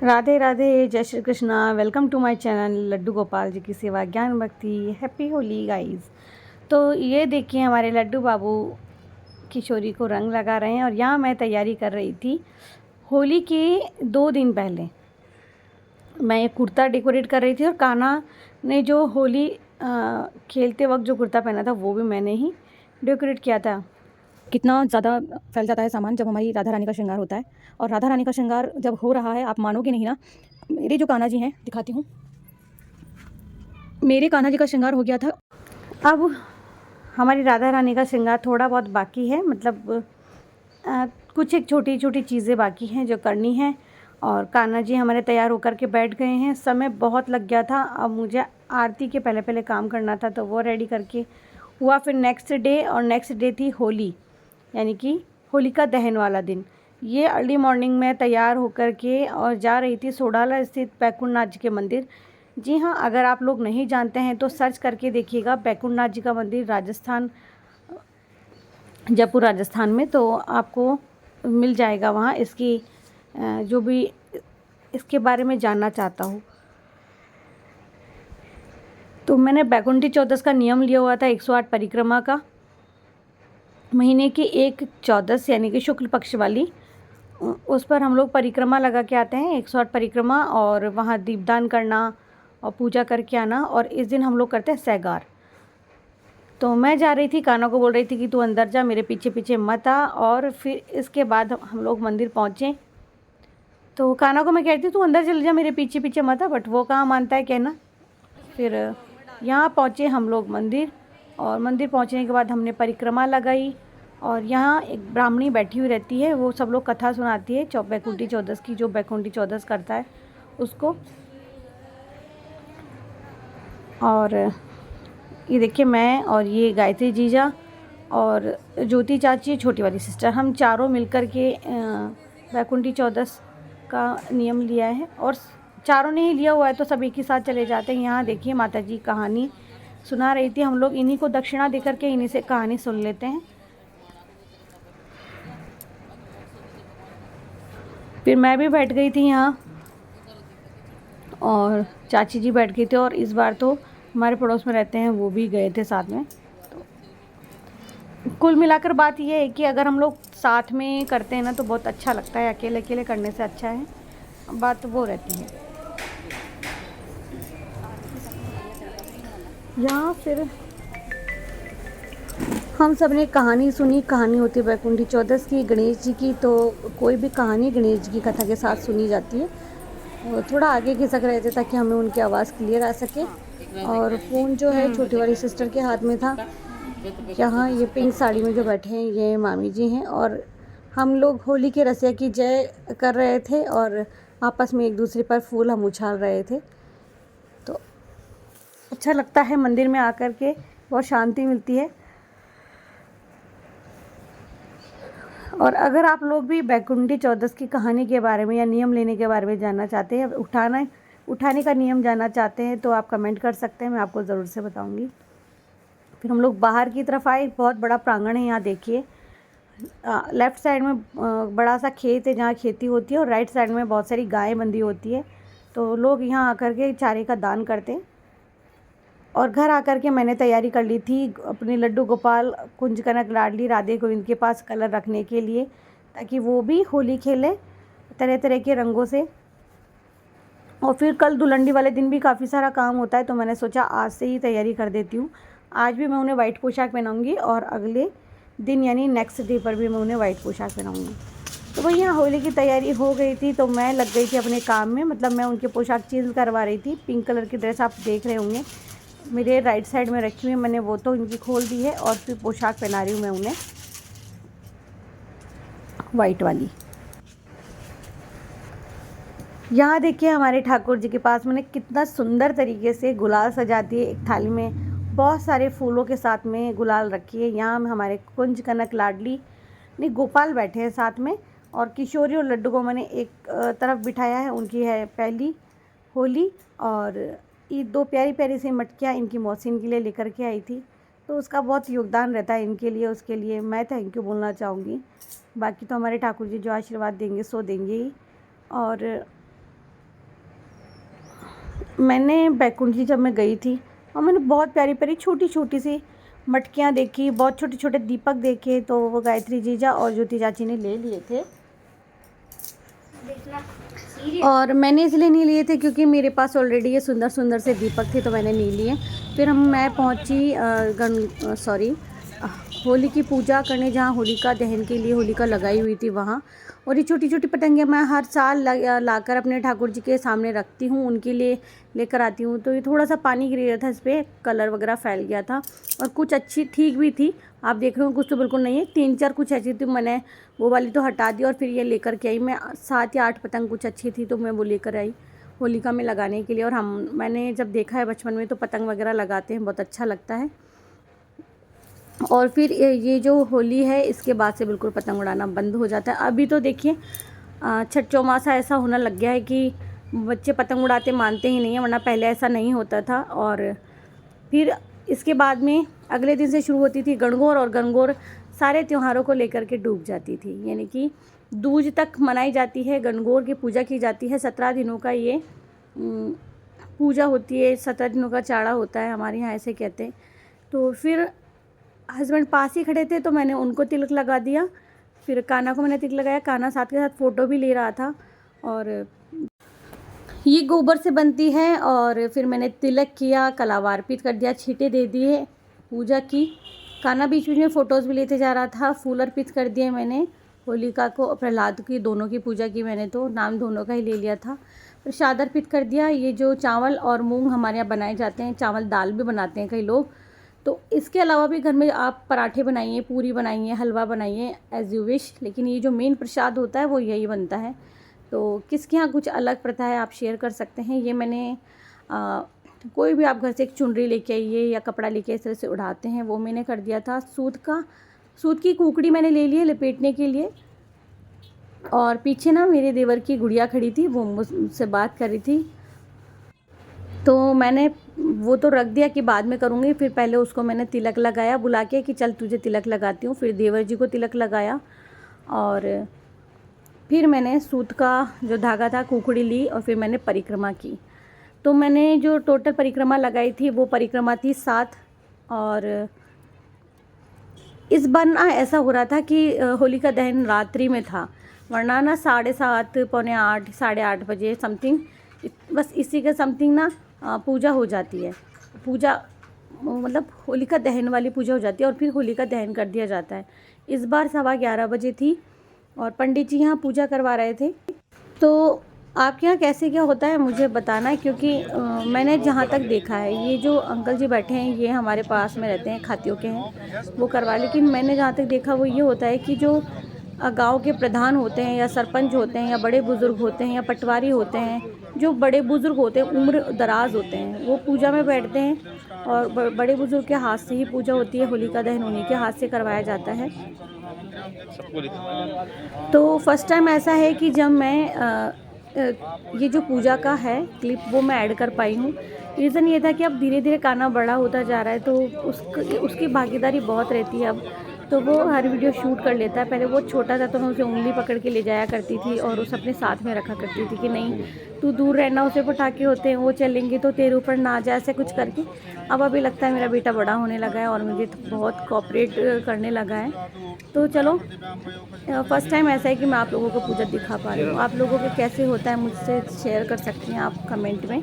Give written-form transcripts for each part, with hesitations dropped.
राधे राधे, जय Shri Krishna. Welcome to my channel Laddu Gopal ji की सेवा ज्ञान भक्ति। Happy Holi guys. तो ये देखिए हमारे लड्डू बाबू किशोरी को रंग लगा रहे हैं और यहाँ मैं तैयारी कर रही थी। होली के 2 दिन पहले मैं एक कुर्ता डेकोरेट कर रही थी और कान्हा ने जो होली खेलते वक्त जो कुर्ता पहना था वो भी मैंने ही डेकोरेट किया था। कितना ज़्यादा फैल जाता है सामान जब हमारी राधा रानी का श्रृंगार होता है। और राधा रानी का श्रृंगार जब हो रहा है, आप मानोगे नहीं ना। मेरे जो कान्हा जी हैं, दिखाती हूँ। मेरे कान्हा जी का श्रृंगार हो गया था। अब हमारी राधा रानी का श्रृंगार थोड़ा बहुत बाकी है, मतलब कुछ एक छोटी छोटी चीज़ें बाकी हैं जो करनी है। और कान्हा जी हमारे तैयार होकर के बैठ गए हैं। समय बहुत लग गया था। अब मुझे आरती के पहले पहले काम करना था तो वो रेडी करके हुआ। फिर नेक्स्ट डे, और नेक्स्ट डे थी होली, यानी कि होलिका दहन वाला दिन। ये अर्ली मॉर्निंग में तैयार होकर के और जा रही थी सोडाला स्थित बैकुंठनाथ जी के मंदिर। जी हाँ, अगर आप लोग नहीं जानते हैं तो सर्च करके देखिएगा बैकुंठनाथ जी का मंदिर, राजस्थान, जयपुर राजस्थान में, तो आपको मिल जाएगा वहाँ। इसकी जो भी इसके बारे में जानना चाहता हूँ तो मैंने बैकुंठी चौदस का नियम लिया हुआ था 108 परिक्रमा का। महीने की एक चौदस यानी कि शुक्ल पक्ष वाली, उस पर हम लोग परिक्रमा लगा के आते हैं, 108 परिक्रमा, और वहाँ दीपदान करना और पूजा करके आना। और इस दिन हम लोग करते हैं सैगार। तो मैं जा रही थी, कान्हा को बोल रही थी कि तू अंदर जा, मेरे पीछे पीछे मत आ। और फिर इसके बाद हम लोग मंदिर पहुँचे तो कान्हा को मैं कहती तू अंदर चल जा, मेरे पीछे पीछे मत आ, बट वो कहाँ मानता है कहना। फिर यहाँ पहुँचे हम लोग मंदिर, और मंदिर पहुँचने के बाद हमने परिक्रमा लगाई। और यहाँ एक ब्राह्मणी बैठी हुई रहती है, वो सब लोग कथा सुनाती है बैकुंठी चौदस की। जो बैकुंठी चौदस करता है उसको। और ये देखिए, मैं और ये गायत्री जीजा और ज्योति चाची, छोटी वाली सिस्टर, हम चारों मिलकर के बैकुंठी चौदस का नियम लिया है। और चारों ने ही लिया हुआ है तो सब एक ही साथ चले जाते हैं। यहाँ देखिए माता जी कहानी सुना रही थी, हम लोग इन्हीं को दक्षिणा दे करके इन्हीं से कहानी सुन लेते हैं। फिर मैं भी बैठ गई थी यहाँ और चाची जी बैठ गई थी, और इस बार तो हमारे पड़ोस में रहते हैं वो भी गए थे साथ में। तो कुल मिलाकर बात ये है कि अगर हम लोग साथ में करते हैं ना तो बहुत अच्छा लगता है, अकेले अकेले करने से अच्छा है, बात वो रहती है। यहाँ फिर हम सब ने कहानी सुनी। कहानी होती है बैकुंठी चौदस की, गणेश जी की। तो कोई भी कहानी गणेश जी की कथा के साथ सुनी जाती है। और थोड़ा आगे खिसक रहे थे ताकि हमें उनकी आवाज़ क्लियर आ सके। और फ़ोन जो है छोटी वाली सिस्टर के हाथ में था। यहाँ ये पिंक साड़ी में जो बैठे हैं ये मामी जी हैं, और हम लोग होली के रसिया की जय कर रहे थे और आपस में एक दूसरे पर फूल हम उछाल रहे थे। तो अच्छा लगता है मंदिर में आकर के, बहुत शांति मिलती है। और अगर आप लोग भी बैकुंठी चौदस की कहानी के बारे में या नियम लेने के बारे में जानना चाहते हैं, उठाने का नियम जानना चाहते हैं, तो आप कमेंट कर सकते हैं, मैं आपको ज़रूर से बताऊंगी। फिर हम लोग बाहर की तरफ आए। बहुत बड़ा प्रांगण है यहाँ देखिए। लेफ़्ट साइड में बड़ा सा खेत है जहाँ खेती होती है, और राइट साइड में बहुत सारी गायें बंधी होती है। तो लोग यहाँ आकर के चारे का दान करते हैं। और घर आकर के मैंने तैयारी कर ली थी अपने लड्डू गोपाल कुंज कनक लाडली राधे गोविंद के पास कलर रखने के लिए, ताकि वो भी होली खेले तरह तरह के रंगों से। और फिर कल धुलंडी वाले दिन भी काफ़ी सारा काम होता है, तो मैंने सोचा आज से ही तैयारी कर देती हूँ। आज भी मैं उन्हें वाइट पोशाक पहनाऊँगी और अगले दिन यानी नेक्स्ट डे पर भी मैं उन्हें वाइट पोशाक पहनाऊँगी। तो वही यहाँ होली की तैयारी हो गई थी तो मैं लग गई थी अपने काम में, मतलब मैं उनके पोशाक चेंज करवा रही थी। पिंक कलर की ड्रेस आप देख रहे होंगे मेरे राइट साइड में रखी हुई है, मैंने वो तो इनकी खोल दी है, और फिर पोशाक पहना रही हूँ मैं उन्हें वाइट वाली। यहाँ देखिए हमारे ठाकुर जी के पास मैंने कितना सुंदर तरीके से गुलाल सजा दिए। एक थाली में बहुत सारे फूलों के साथ में गुलाल रखी है। यहाँ हमारे कुंज कनक लाडली नहीं गोपाल बैठे हैं साथ में, और किशोरी और लड्डू को मैंने एक तरफ बिठाया है। उनकी है पहली होली, और ये 2 प्यारी प्यारी सी मटकियाँ इनकी मौसी इनके लिए लेकर के आई थी, तो उसका बहुत योगदान रहता है इनके लिए। उसके लिए मैं थैंक यू बोलना चाहूँगी। बाकी तो हमारे ठाकुर जी जो आशीर्वाद देंगे सो देंगे ही। और मैंने बैकुंठी जब मैं गई थी और मैंने बहुत प्यारी प्यारी छोटी छोटी सी मटकियाँ देखी, बहुत छोटे छोटे दीपक देखे, तो वो गायत्री जीजा और ज्योति चाची ने ले लिए थे। और मैंने इसलिए नहीं लिए थे क्योंकि मेरे पास ऑलरेडी ये सुंदर सुंदर से दीपक थे, तो मैंने नहीं लिए। फिर मैं पहुंची होली की पूजा करने, जहाँ होलिका दहन के लिए होलिका लगाई हुई थी वहाँ। और ये छोटी छोटी पतंगियाँ मैं हर साल लाकर अपने ठाकुर जी के सामने रखती हूँ, उनके लिए लेकर आती हूँ। तो ये थोड़ा सा पानी गिर गया था, इस पर कलर वगैरह फैल गया था, और कुछ अच्छी ठीक भी थी। आप देख रहे हो कुछ तो बिल्कुल नहीं है, 3-4 कुछ ऐसी थी, मैंने वो वाली तो हटा दी और फिर ये लेकर के आई। मैं 7 या 8 पतंग कुछ अच्छी थी, तो मैं वो लेकर आई होलिका में लगाने के लिए। और मैंने जब देखा है बचपन में, तो पतंग वगैरह लगाते हैं, बहुत अच्छा लगता है। और फिर ये जो होली है, इसके बाद से बिल्कुल पतंग उड़ाना बंद हो जाता है। अभी तो देखिए छठ चौमासा ऐसा होना लग गया है कि बच्चे पतंग उड़ाते मानते ही नहीं हैं, वरना पहले ऐसा नहीं होता था। और फिर इसके बाद में अगले दिन से शुरू होती थी गणगौर, और गणगौर सारे त्योहारों को लेकर के डूब जाती थी, यानी कि दूज तक मनाई जाती है, गणगौर की पूजा की जाती है। 17 दिनों का ये पूजा होती है, 17 दिनों का चाड़ा होता है, हमारे यहाँ ऐसे कहते हैं। तो फिर हस्बैंड पास ही खड़े थे, तो मैंने उनको तिलक लगा दिया। फिर कान्हा को मैंने तिलक लगाया, कान्हा साथ के साथ फ़ोटो भी ले रहा था। और ये गोबर से बनती है, और फिर मैंने तिलक किया, कलावा अर्पित कर दिया, छींटे दे दिए, पूजा की। कान्हा बीच बीच में फ़ोटोज़ भी लेते जा रहा था, फूल अर्पित कर दिए मैंने। होलिका को और प्रहलाद की दोनों की पूजा की मैंने, तो नाम दोनों का ही ले लिया था। प्रसाद अर्पित कर दिया। ये जो चावल और मूंग हमारे यहाँ बनाए जाते हैं, चावल दाल भी बनाते हैं कई लोग, तो इसके अलावा भी घर में आप पराठे बनाइए, पूरी बनाइए, हलवा बनाइए, एज़ यू विश, लेकिन ये जो मेन प्रसाद होता है वो यही बनता है। तो किसके यहाँ कुछ अलग प्रथा है, आप शेयर कर सकते हैं। ये मैंने कोई भी आप घर से एक चुनरी लेके आइए या कपड़ा लेके इस तरह से उड़ाते हैं, वो मैंने कर दिया था। सूत की कुकड़ी मैंने ले ली है लपेटने के लिए। और पीछे ना मेरे देवर की गुड़िया खड़ी थी, वो मुझसे बात कर रही थी, तो मैंने वो तो रख दिया कि बाद में करूँगी। फिर पहले उसको मैंने तिलक लगाया बुला के कि चल तुझे तिलक लगाती हूँ। फिर देवर जी को तिलक लगाया, और फिर मैंने सूत का जो धागा था, कुकड़ी ली, और फिर मैंने परिक्रमा की। तो मैंने जो टोटल परिक्रमा लगाई थी, वो परिक्रमा थी 7। और इस बार ना ऐसा हो रहा था कि होलिका दहन रात्रि में था, वरना ना 7:30, पौने 8, 8:30 बजे समथिंग, बस इसी के समथिंग ना पूजा हो जाती है। पूजा मतलब होलिका दहन वाली पूजा हो जाती है, और फिर होलिका दहन कर दिया जाता है। इस बार 11:15 बजे थी, और पंडित जी यहाँ पूजा करवा रहे थे। तो आपके यहाँ कैसे क्या होता है मुझे बताना है, क्योंकि मैंने जहाँ तक देखा है, ये जो अंकल जी बैठे हैं ये हमारे पास में रहते हैं, खातियों के हैं, वो करवा। लेकिन मैंने जहाँ तक देखा वो ये होता है कि जो गांव के प्रधान होते हैं, या सरपंच होते हैं, या बड़े बुज़ुर्ग होते हैं, या पटवारी होते हैं, जो बड़े बुज़ुर्ग होते हैं, उम्र दराज होते हैं, वो पूजा में बैठते हैं। और बड़े बुज़ुर्ग के हाथ से ही पूजा होती है, होलिका दहन उन्हीं के हाथ से करवाया जाता है। तो फर्स्ट टाइम ऐसा है कि जब मैं ये जो पूजा का है क्लिप, वो मैं ऐड कर पाई हूँ। रीज़न ये था कि अब धीरे धीरे कान्हा बड़ा होता जा रहा है, तो उसकी भागीदारी बहुत रहती है अब, तो वो हर वीडियो शूट कर लेता है। पहले वो छोटा था, तो मैं उसे उंगली पकड़ के ले जाया करती थी, और उसे अपने साथ में रखा करती थी कि नहीं तू दूर रहना, उसे पटाखे होते हैं वो चलेंगे तो तेरे ऊपर ना जाए, ऐसे कुछ करके। अब अभी लगता है मेरा बेटा बड़ा होने लगा है और मुझे बहुत कोऑपरेट करने लगा है। तो चलो, फर्स्ट टाइम ऐसा है कि मैं आप लोगों को पूजा दिखा पा रही हूँ। आप लोगों के कैसे होता है मुझसे शेयर कर सकती हैं आप कमेंट में।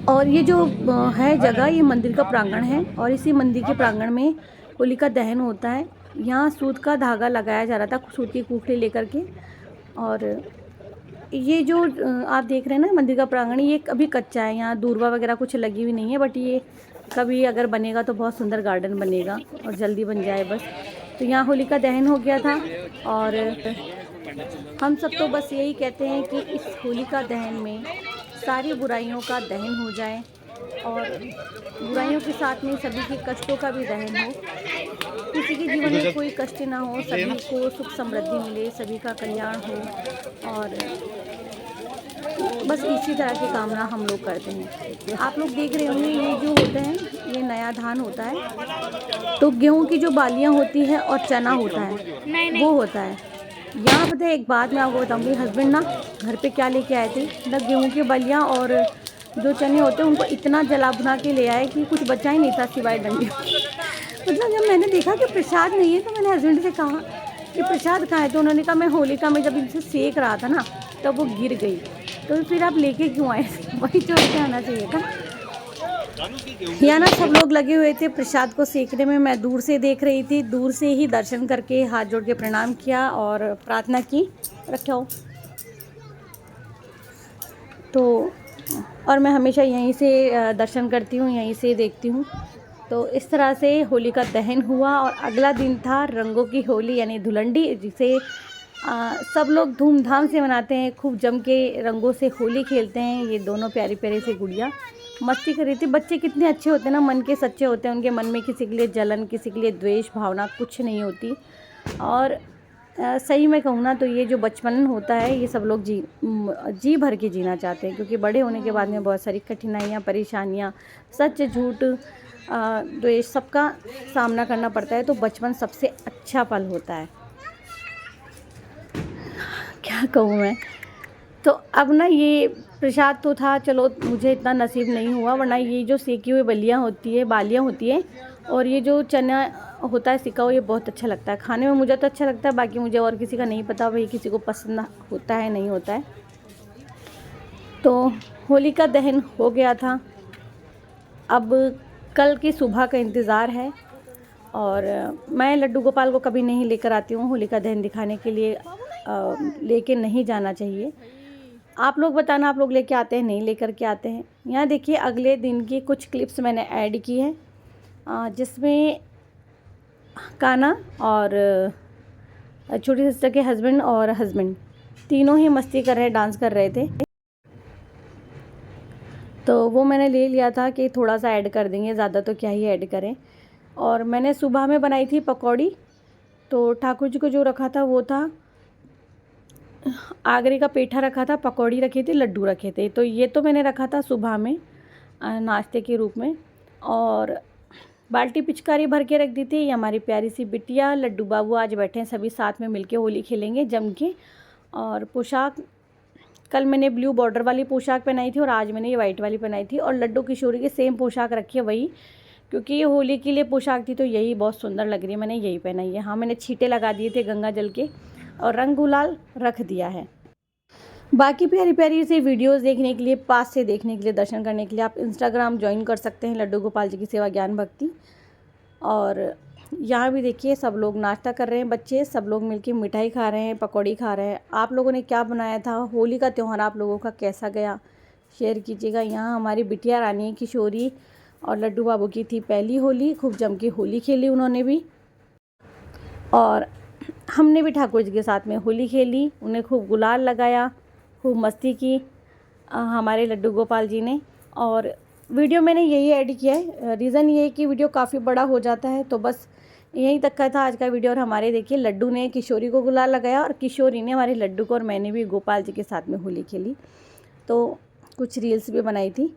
और ये जो है जगह, ये मंदिर का प्रांगण है, और इसी मंदिर के प्रांगण में होलिका दहन होता है। यहाँ सूत का धागा लगाया जा रहा था, सूत की कुकड़ी लेकर के। और ये जो आप देख रहे हैं ना मंदिर का प्रांगण, ये अभी कच्चा है, यहाँ दूर्वा वगैरह कुछ लगी हुई नहीं है, बट ये कभी अगर बनेगा तो बहुत सुंदर गार्डन बनेगा, और जल्दी बन जाए बस। तो यहाँ होलिका दहन हो गया था, और हम सब तो बस यही कहते हैं कि इस होलिका दहन में सारी बुराइयों का दहन हो जाए, और बुराइयों के साथ में सभी के कष्टों का भी दहन हो, किसी के जीवन में कोई कष्ट ना हो, सभी को सुख समृद्धि मिले, सभी का कल्याण हो। और बस इसी तरह की कामना हम लोग करते हैं। आप लोग देख रहे होंगे ये जो होते हैं, ये नया धान होता है। तो गेहूं की जो बालियां होती है और चना होता है, वो होता है। यहाँ पता है एक बात मैं आपको बताऊँगी, हस्बैंड ना घर पे क्या लेके आए थे, मतलब गेहूँ की बलियाँ और जो चने होते हैं उनको इतना जला भुना के ले आए कि कुछ बचा ही नहीं था सिवाय डंडे। मतलब जब मैंने देखा कि प्रसाद नहीं है तो मैंने हस्बैंड से कहा कि प्रसाद कहाँ है, तो उन्होंने कहा मैं होलिका में जब इनसे सेक रहा था ना तब वो गिर गई। तो फिर आप लेके क्यों आए? वही छोड़ के आना चाहिए था। यहाँ ना सब लोग लगे हुए थे प्रसाद को सेकने में, मैं दूर से देख रही थी। दूर से ही दर्शन करके हाथ जोड़ के प्रणाम किया और प्रार्थना की, रखा हो तो। और मैं हमेशा यहीं से दर्शन करती हूँ, यहीं से देखती हूँ। तो इस तरह से होली का दहन हुआ और अगला दिन था रंगों की होली यानी धुलंडी, जिसे सब लोग धूमधाम से मनाते हैं, खूब जम के रंगों से होली खेलते हैं। ये दोनों प्यारी प्यारी सी गुड़िया मस्ती कर रही थी। बच्चे कितने अच्छे होते हैं ना, मन के सच्चे होते हैं, उनके मन में किसी के लिए जलन, किसी के लिए द्वेष भावना कुछ नहीं होती। और सही में कहूँ ना तो ये जो बचपन होता है ये सब लोग जी भर के जीना चाहते हैं, क्योंकि बड़े होने के बाद में बहुत सारी कठिनाइयाँ, परेशानियाँ, सच झूठ, द्वेष सबका सामना करना पड़ता है। तो बचपन सबसे अच्छा पल होता है, क्या कहूँ मैं। तो अब ना ये प्रसाद तो था, चलो मुझे इतना नसीब नहीं हुआ, वरना ये जो सेकी हुई बालियाँ होती है और ये जो चना होता है सिका हुआ, ये बहुत अच्छा लगता है खाने में। मुझे तो अच्छा लगता है, बाकी मुझे और किसी का नहीं पता, भाई किसी को पसंद होता है नहीं होता है। तो होली का दहन हो गया था, अब कल की सुबह का इंतज़ार है। और मैं लड्डू गोपाल को कभी नहीं लेकर आती हूँ होलिका दहन दिखाने के लिए, लेके नहीं जाना चाहिए। आप लोग बताना, आप लोग लेके आते हैं नहीं लेकर के आते हैं। यहाँ देखिए अगले दिन की कुछ क्लिप्स मैंने ऐड की है, जिसमें कान्हा और छोटी सिस्टर के हस्बैंड और हस्बैंड तीनों ही मस्ती कर रहे, डांस कर रहे थे। तो वो मैंने ले लिया था कि थोड़ा सा ऐड कर देंगे, ज़्यादा तो क्या ही ऐड करें। और मैंने सुबह में बनाई थी पकौड़ी, तो ठाकुर जी को जो रखा था वो था आगरे का पेठा रखा था, पकौड़ी रखी थी, लड्डू रखे थे। तो ये तो मैंने रखा था सुबह में नाश्ते के रूप में। और बाल्टी पिचकारी भर के रख दी थी। ये हमारी प्यारी सी बिटिया लड्डू बाबू आज बैठे हैं, सभी साथ में मिलके होली खेलेंगे जम के। और पोशाक कल मैंने ब्लू बॉर्डर वाली पोशाक पहनाई थी और आज मैंने ये वाइट वाली पहनाई थी। और लड्डू किशोरी की सेम पोशाक रखी है वही, क्योंकि ये होली के लिए पोशाक थी तो यही बहुत सुंदर लग रही है, मैंने यही पहनाई है। हाँ, मैंने छींटे लगा दिए थे गंगा जल के और रंग गुलाल रख दिया है। बाकी प्यारी प्यारी से वीडियोस देखने के लिए, पास से देखने के लिए, दर्शन करने के लिए आप इंस्टाग्राम ज्वाइन कर सकते हैं, लड्डू गोपाल जी की सेवा ज्ञान भक्ति। और यहाँ भी देखिए सब लोग नाश्ता कर रहे हैं, बच्चे सब लोग मिलके मिठाई खा रहे हैं, पकौड़ी खा रहे हैं। आप लोगों ने क्या बनाया था? होली का त्यौहार आप लोगों का कैसा गया? शेयर कीजिएगा। यहाँ हमारी बिटिया रानी किशोरी और लड्डू बाबू की थी पहली होली, खूब जम के होली खेली उन्होंने भी, और हमने भी ठाकुर जी के साथ में होली खेली, उन्हें खूब गुलाल लगाया, खूब मस्ती की हमारे लड्डू गोपाल जी ने। और वीडियो मैंने यही ऐड किया है, रीज़न ये है कि वीडियो काफ़ी बड़ा हो जाता है, तो बस यहीं तक का था आज का वीडियो। और हमारे देखिए लड्डू ने किशोरी को गुलाल लगाया और किशोरी ने हमारे लड्डू को, और मैंने भी गोपाल जी के साथ में होली खेली, तो कुछ रील्स भी बनाई थी।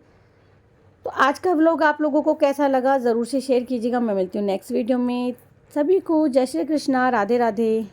तो आज का व्लॉग आप लोगों को कैसा लगा ज़रूर से शेयर कीजिएगा। मैं मिलती हूँ नेक्स्ट वीडियो में। सभी को जय श्री कृष्णा, राधे राधे।